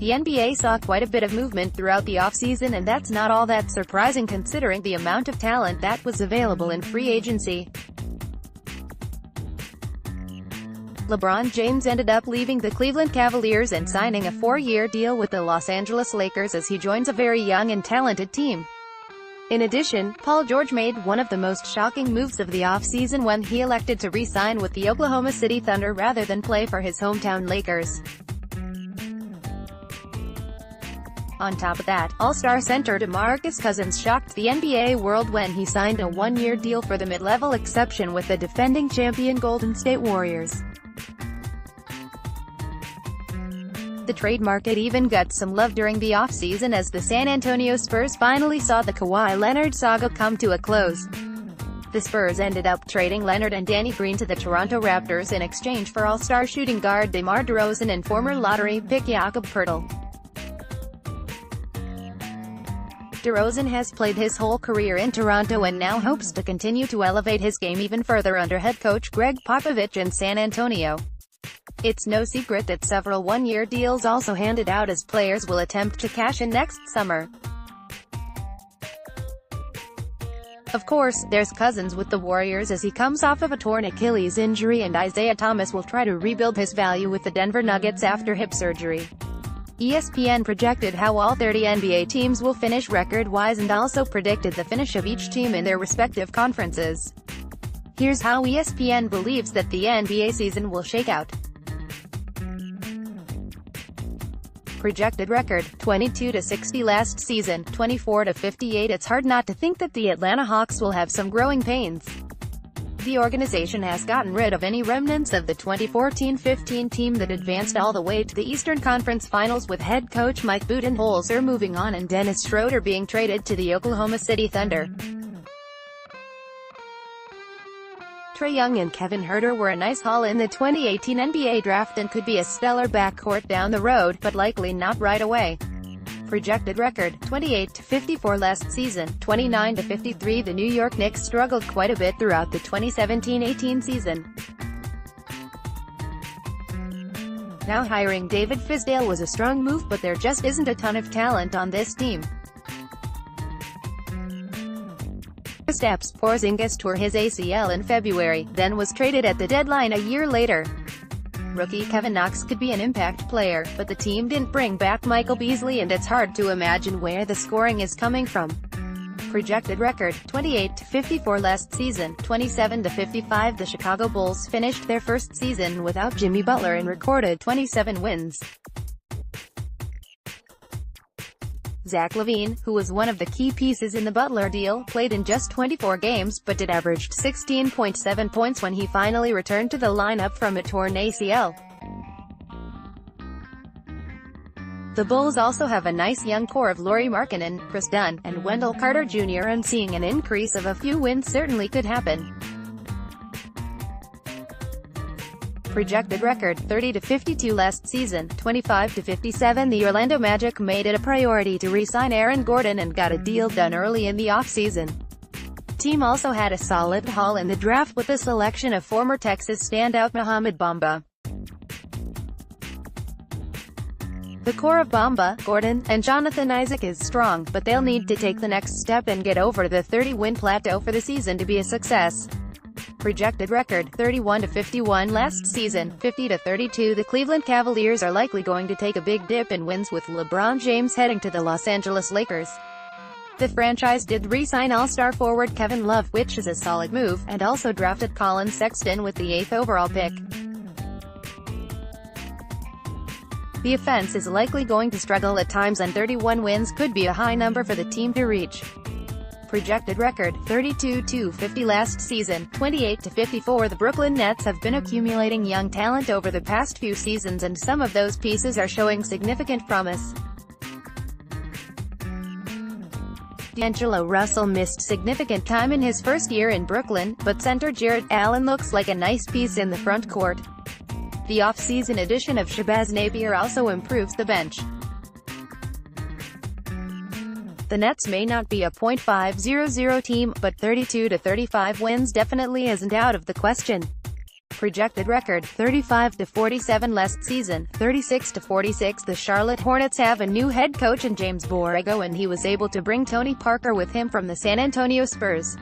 The NBA saw quite a bit of movement throughout the offseason, and that's not all that surprising considering the amount of talent that was available in free agency. LeBron James ended up leaving the Cleveland Cavaliers and signing a 4-year deal with the Los Angeles Lakers as he joins a very young and talented team. In addition, Paul George made one of the most shocking moves of the offseason when he elected to re-sign with the Oklahoma City Thunder rather than play for his hometown Lakers. On top of that, All-Star center DeMarcus Cousins shocked the NBA world when he signed a 1-year deal for the mid-level exception with the defending champion Golden State Warriors. The trade market even got some love during the offseason as the San Antonio Spurs finally saw the Kawhi Leonard saga come to a close. The Spurs ended up trading Leonard and Danny Green to the Toronto Raptors in exchange for All-Star shooting guard DeMar DeRozan and former lottery pick Jakob Poeltl. DeRozan has played his whole career in Toronto and now hopes to continue to elevate his game even further under head coach Greg Popovich in San Antonio. It's no secret that several 1-year deals also handed out as players will attempt to cash in next summer. Of course, there's Cousins with the Warriors as he comes off of a torn Achilles injury, and Isaiah Thomas will try to rebuild his value with the Denver Nuggets after hip surgery. ESPN projected how all 30 NBA teams will finish record-wise and also predicted the finish of each team in their respective conferences. Here's how ESPN believes that the NBA season will shake out. Projected record, 22-60 last season, 24-58. It's hard not to think that the Atlanta Hawks will have some growing pains. The organization has gotten rid of any remnants of the 2014-15 team that advanced all the way to the Eastern Conference Finals, with head coach Mike Budenholzer moving on and Dennis Schroeder being traded to the Oklahoma City Thunder. Trae Young and Kevin Huerter were a nice haul in the 2018 NBA draft and could be a stellar backcourt down the road, but likely not right away. Projected record, 28-54 last season, 29-53. The New York Knicks struggled quite a bit throughout the 2017-18 season. Now hiring David Fizdale was a strong move, but there just isn't a ton of talent on this team. Kristaps Porzingis tore his ACL in February, then was traded at the deadline a year later. Rookie Kevin Knox could be an impact player, but the team didn't bring back Michael Beasley, and it's hard to imagine where the scoring is coming from. Projected record, 28-54 last season, 27-55. The Chicago Bulls finished their first season without Jimmy Butler and recorded 27 wins. Zach LaVine, who was one of the key pieces in the Butler deal, played in just 24 games, but averaged 16.7 points when he finally returned to the lineup from a torn ACL. The Bulls also have a nice young core of Lauri Markkanen, Chris Dunn, and Wendell Carter Jr., and seeing an increase of a few wins certainly could happen. Projected record, 30-52 last season, 25-57. The Orlando Magic made it a priority to re-sign Aaron Gordon and got a deal done early in the offseason. Team also had a solid haul in the draft with the selection of former Texas standout Mohamed Bamba. The core of Bamba, Gordon, and Jonathan Isaac is strong, but they'll need to take the next step and get over the 30-win plateau for the season to be a success. Projected record, 31-51 last season, 50-32. The Cleveland Cavaliers are likely going to take a big dip in wins with LeBron James heading to the Los Angeles Lakers. The franchise did re-sign All-Star forward Kevin Love, which is a solid move, and also drafted Colin Sexton with the 8th overall pick. The offense is likely going to struggle at times, and 31 wins could be a high number for the team to reach. Projected record, 32-50 last season, 28-54. The Brooklyn Nets have been accumulating young talent over the past few seasons, and some of those pieces are showing significant promise. D'Angelo Russell missed significant time in his first year in Brooklyn, but center Jarrett Allen looks like a nice piece in the front court. The off-season addition of Shabazz Napier also improves the bench. The Nets may not be a .500 team, but 32-35 wins definitely isn't out of the question. Projected record, 35-47 last season, 36-46. The Charlotte Hornets have a new head coach in James Borrego, and he was able to bring Tony Parker with him from the San Antonio Spurs.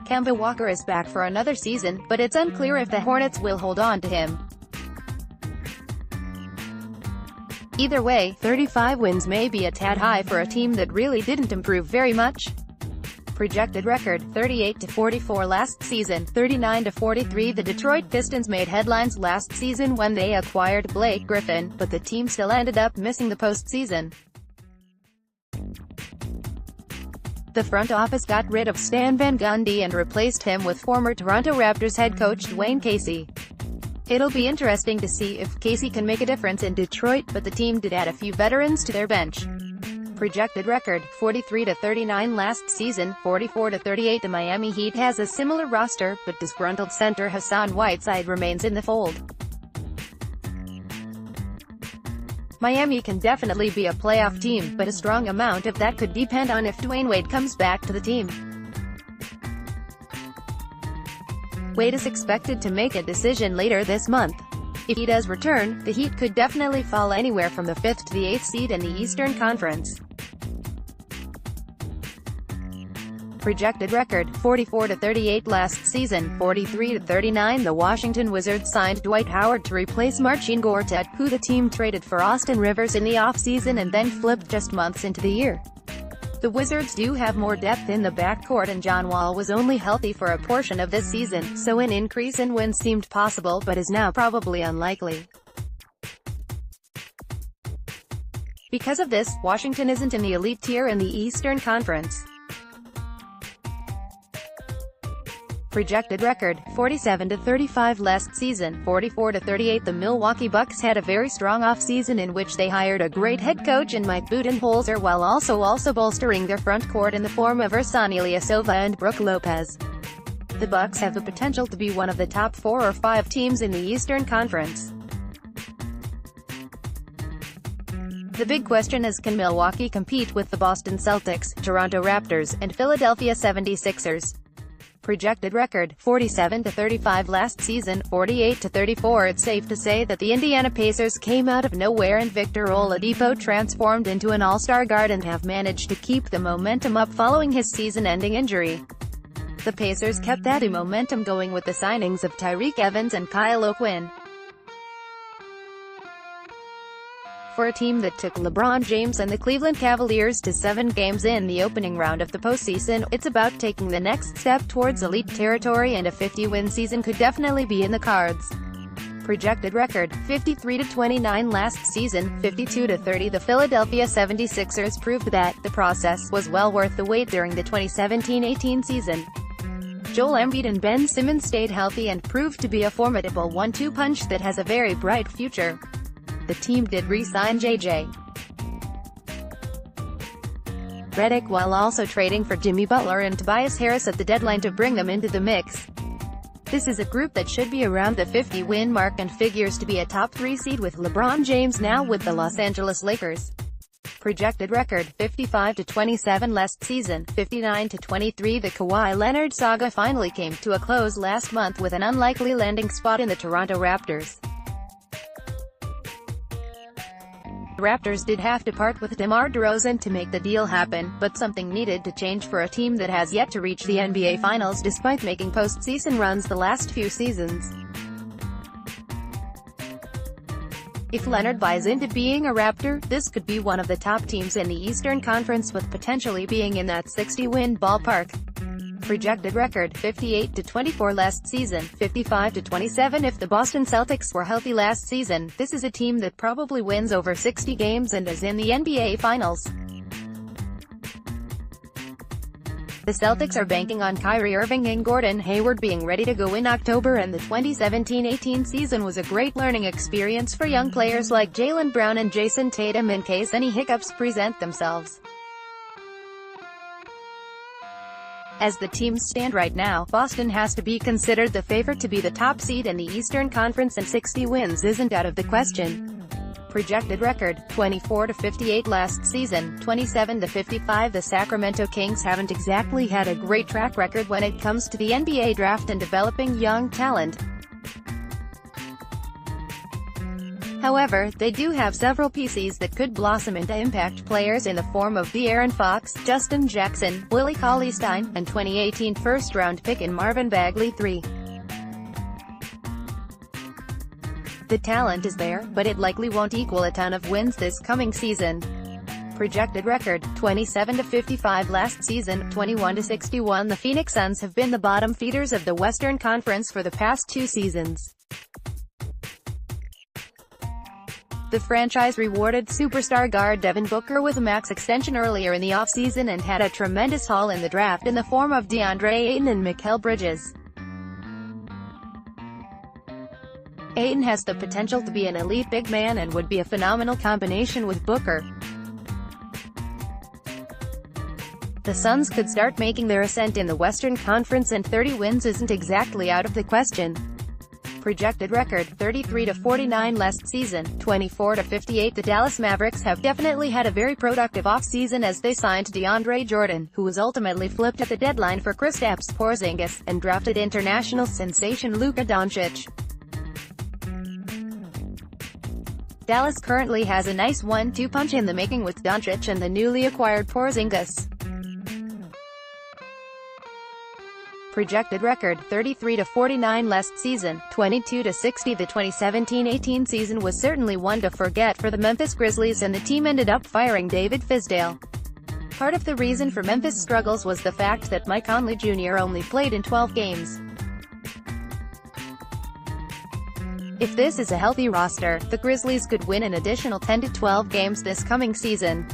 Kemba Walker is back for another season, but it's unclear if the Hornets will hold on to him. Either way, 35 wins may be a tad high for a team that really didn't improve very much. Projected record, 38-44 last season, 39-43. The Detroit Pistons made headlines last season when they acquired Blake Griffin, but the team still ended up missing the postseason. The front office got rid of Stan Van Gundy and replaced him with former Toronto Raptors head coach Dwayne Casey. It'll be interesting to see if Casey can make a difference in Detroit, but the team did add a few veterans to their bench. Projected record, 43-39 last season, 44-38. The Miami Heat has a similar roster, but disgruntled center Hassan Whiteside remains in the fold. Miami can definitely be a playoff team, but a strong amount of that could depend on if Dwayne Wade comes back to the team. Wade is expected to make a decision later this month. If he does return, the Heat could definitely fall anywhere from the 5th to the 8th seed in the Eastern Conference. Projected record, 44-38 last season, 43-39. The Washington Wizards signed Dwight Howard to replace Marcin Gortat, who the team traded for Austin Rivers in the offseason and then flipped just months into the year. The Wizards do have more depth in the backcourt, and John Wall was only healthy for a portion of this season, so an increase in wins seemed possible but is now probably unlikely. Because of this, Washington isn't in the elite tier in the Eastern Conference. Projected record, 47-35 last season, 44-38. The Milwaukee Bucks had a very strong offseason in which they hired a great head coach in Mike Budenholzer while also bolstering their front court in the form of Ersan Ilyasova and Brook Lopez. The Bucks have the potential to be one of the top 4 or 5 teams in the Eastern Conference. The big question is, can Milwaukee compete with the Boston Celtics, Toronto Raptors, and Philadelphia 76ers? Projected record, 47-35 last season, 48-34. It's safe to say that the Indiana Pacers came out of nowhere and Victor Oladipo transformed into an all-star guard and have managed to keep the momentum up following his season-ending injury. The Pacers kept that momentum going with the signings of Tyreke Evans and Kyle O'Quinn. For a team that took LeBron James and the Cleveland Cavaliers to 7 games in the opening round of the postseason, it's about taking the next step towards elite territory, and a 50-win season could definitely be in the cards. Projected record, 53-29 last season, 52-30. The Philadelphia 76ers proved that the process was well worth the wait during the 2017-18 season. Joel Embiid and Ben Simmons stayed healthy and proved to be a formidable 1-2 punch that has a very bright future. The team did re-sign J.J. Redick while also trading for Jimmy Butler and Tobias Harris at the deadline to bring them into the mix. This is a group that should be around the 50-win mark and figures to be a top 3 seed, with LeBron James now with the Los Angeles Lakers. Projected record, 55-27 last season, 59-23. The Kawhi Leonard saga finally came to a close last month with an unlikely landing spot in the Toronto Raptors. The Raptors did have to part with DeMar DeRozan to make the deal happen, but something needed to change for a team that has yet to reach the NBA Finals despite making postseason runs the last few seasons. If Leonard buys into being a Raptor, this could be one of the top teams in the Eastern Conference, with potentially being in that 60-win ballpark. Projected record, 58-24 last season, 55-27. If the Boston Celtics were healthy last season, this is a team that probably wins over 60 games and is in the NBA Finals. The Celtics are banking on Kyrie Irving and Gordon Hayward being ready to go in October, and the 2017-18 season was a great learning experience for young players like Jaylen Brown and Jason Tatum in case any hiccups present themselves. As the teams stand right now, Boston has to be considered the favorite to be the top seed in the Eastern Conference, and 60 wins isn't out of the question. Projected record, 24-58 last season, 27-55. The Sacramento Kings haven't exactly had a great track record when it comes to the NBA draft and developing young talent. However, they do have several pieces that could blossom into impact players in the form of De'Aaron Fox, Justin Jackson, Willie Cauley-Stein, and 2018 first-round pick in Marvin Bagley III. The talent is there, but it likely won't equal a ton of wins this coming season. Projected record, 27-55 last season, 21-61. The Phoenix Suns have been the bottom feeders of the Western Conference for the past 2 seasons. The franchise rewarded superstar guard Devin Booker with a max extension earlier in the offseason and had a tremendous haul in the draft in the form of DeAndre Ayton and Mikal Bridges. Ayton has the potential to be an elite big man and would be a phenomenal combination with Booker. The Suns could start making their ascent in the Western Conference, and 30 wins isn't exactly out of the question. Projected record, 33-49 last season, 24-58. The Dallas Mavericks have definitely had a very productive offseason as they signed DeAndre Jordan, who was ultimately flipped at the deadline for Kristaps Porzingis, and drafted international sensation Luka Doncic. Dallas currently has a nice 1-2 punch in the making with Doncic and the newly acquired Porzingis. Projected record, 33-49 last season, 22-60. The 2017-18 season was certainly one to forget for the Memphis Grizzlies, and the team ended up firing David Fizdale. Part of the reason for Memphis' struggles was the fact that Mike Conley Jr. only played in 12 games. If this is a healthy roster, the Grizzlies could win an additional 10-12 games this coming season.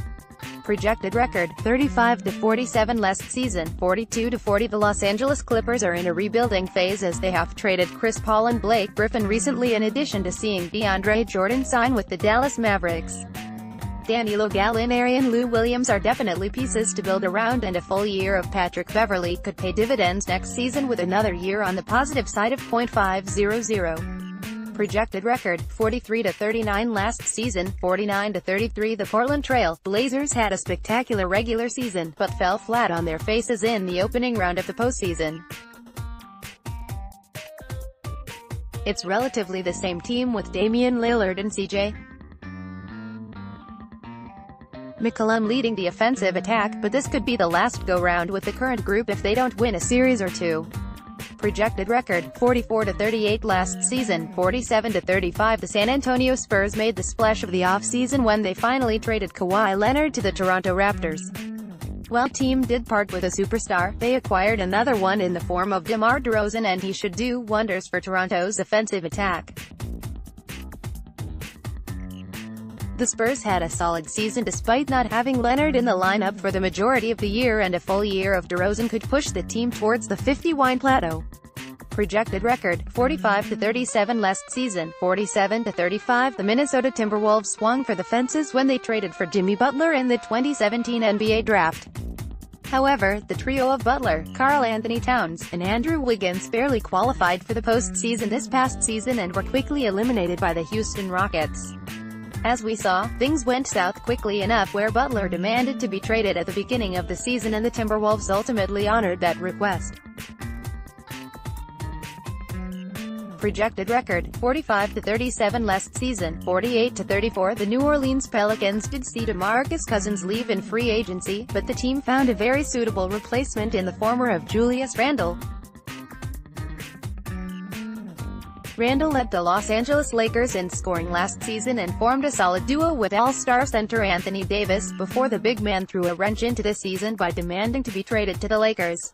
Projected record, 35-47 last season, 42-40. The Los Angeles Clippers are in a rebuilding phase as they have traded Chris Paul and Blake Griffin recently, in addition to seeing DeAndre Jordan sign with the Dallas Mavericks. Danilo Gallinari and Lou Williams are definitely pieces to build around, and a full year of Patrick Beverley could pay dividends next season with another year on the positive side of .500. Projected record, 43-39 last season, 49-33. The Portland Trail Blazers had a spectacular regular season, but fell flat on their faces in the opening round of the postseason. It's relatively the same team with Damian Lillard and CJ McCollum leading the offensive attack, but this could be the last go-round with the current group if they don't win a series or two. Projected record, 44-38 last season, 47-35. The San Antonio Spurs made the splash of the offseason when they finally traded Kawhi Leonard to the Toronto Raptors. While the team did part with a superstar, they acquired another one in the form of DeMar DeRozan, and he should do wonders for Toronto's offensive attack. The Spurs had a solid season despite not having Leonard in the lineup for the majority of the year, and a full year of DeRozan could push the team towards the 50-win plateau. Projected record, 45-37 last season, 47-35. The Minnesota Timberwolves swung for the fences when they traded for Jimmy Butler in the 2017 NBA Draft. However, the trio of Butler, Karl-Anthony Towns, and Andrew Wiggins barely qualified for the postseason this past season and were quickly eliminated by the Houston Rockets. As we saw, things went south quickly enough where Butler demanded to be traded at the beginning of the season, and the Timberwolves ultimately honored that request. Projected record, 45-37 last season, 48-34. The New Orleans Pelicans did see DeMarcus Cousins leave in free agency, but the team found a very suitable replacement in the former of Julius Randle. Randle led the Los Angeles Lakers in scoring last season and formed a solid duo with all-star center Anthony Davis, before the big man threw a wrench into the season by demanding to be traded to the Lakers.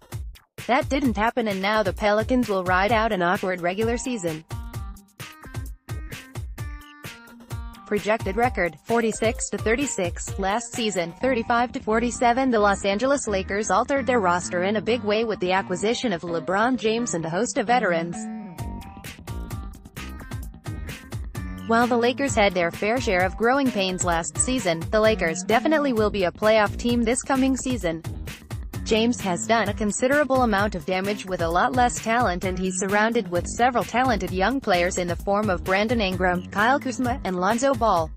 That didn't happen, and now the Pelicans will ride out an awkward regular season. Projected record, 46-36, last season, 35-47. The Los Angeles Lakers altered their roster in a big way with the acquisition of LeBron James and a host of veterans. While the Lakers had their fair share of growing pains last season, the Lakers definitely will be a playoff team this coming season. James has done a considerable amount of damage with a lot less talent, and he's surrounded with several talented young players in the form of Brandon Ingram, Kyle Kuzma, and Lonzo Ball.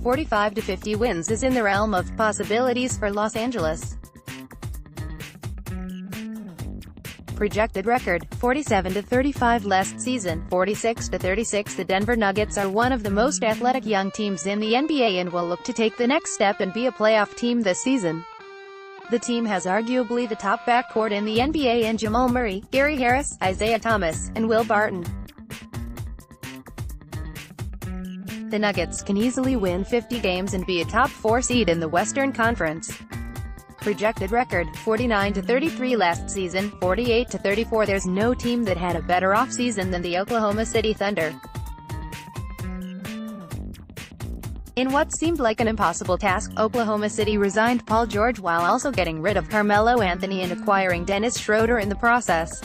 45-50 wins is in the realm of possibilities for Los Angeles. Projected record, 47-35 last season, 46-36. The Denver Nuggets are one of the most athletic young teams in the NBA and will look to take the next step and be a playoff team this season. The team has arguably the top backcourt in the NBA in Jamal Murray, Gary Harris, Isaiah Thomas, and Will Barton. The Nuggets can easily win 50 games and be a top 4 seed in the Western Conference. Projected record, 49-33 last season, 48-34. There's no team that had a better offseason than the Oklahoma City Thunder. In what seemed like an impossible task, Oklahoma City resigned Paul George while also getting rid of Carmelo Anthony and acquiring Dennis Schroeder in the process.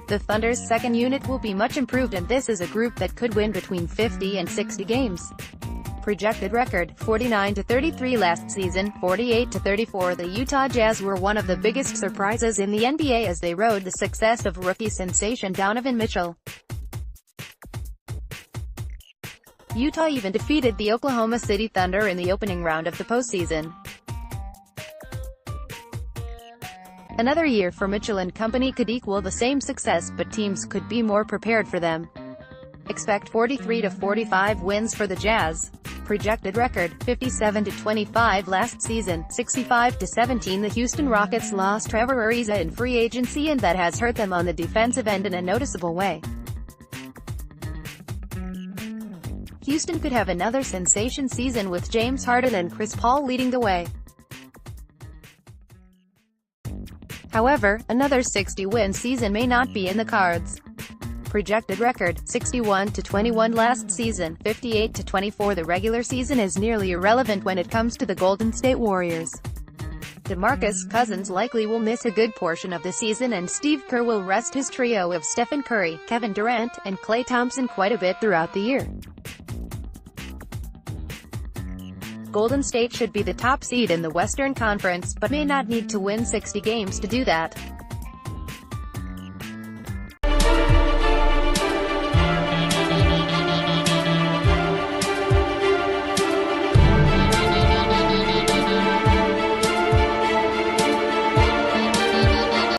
The Thunder's second unit will be much improved, and this is a group that could win between 50 and 60 games. Projected record, 49-33 last season, 48-34. The Utah Jazz were one of the biggest surprises in the NBA as they rode the success of rookie sensation Donovan Mitchell. Utah even defeated the Oklahoma City Thunder in the opening round of the postseason. Another year for Mitchell and company could equal the same success, but teams could be more prepared for them. Expect 43-45 wins for the Jazz. Projected record, 57-25 last season, 65-17. The Houston Rockets lost Trevor Ariza in free agency, and that has hurt them on the defensive end in a noticeable way. Houston could have another sensation season with James Harden and Chris Paul leading the way. However, another 60-win season may not be in the cards. Projected record, 61-21 last season, 58-24. The regular season is nearly irrelevant when it comes to the Golden State Warriors. DeMarcus Cousins likely will miss a good portion of the season, and Steve Kerr will rest his trio of Stephen Curry, Kevin Durant, and Klay Thompson quite a bit throughout the year. Golden State should be the top seed in the Western Conference, but may not need to win 60 games to do that.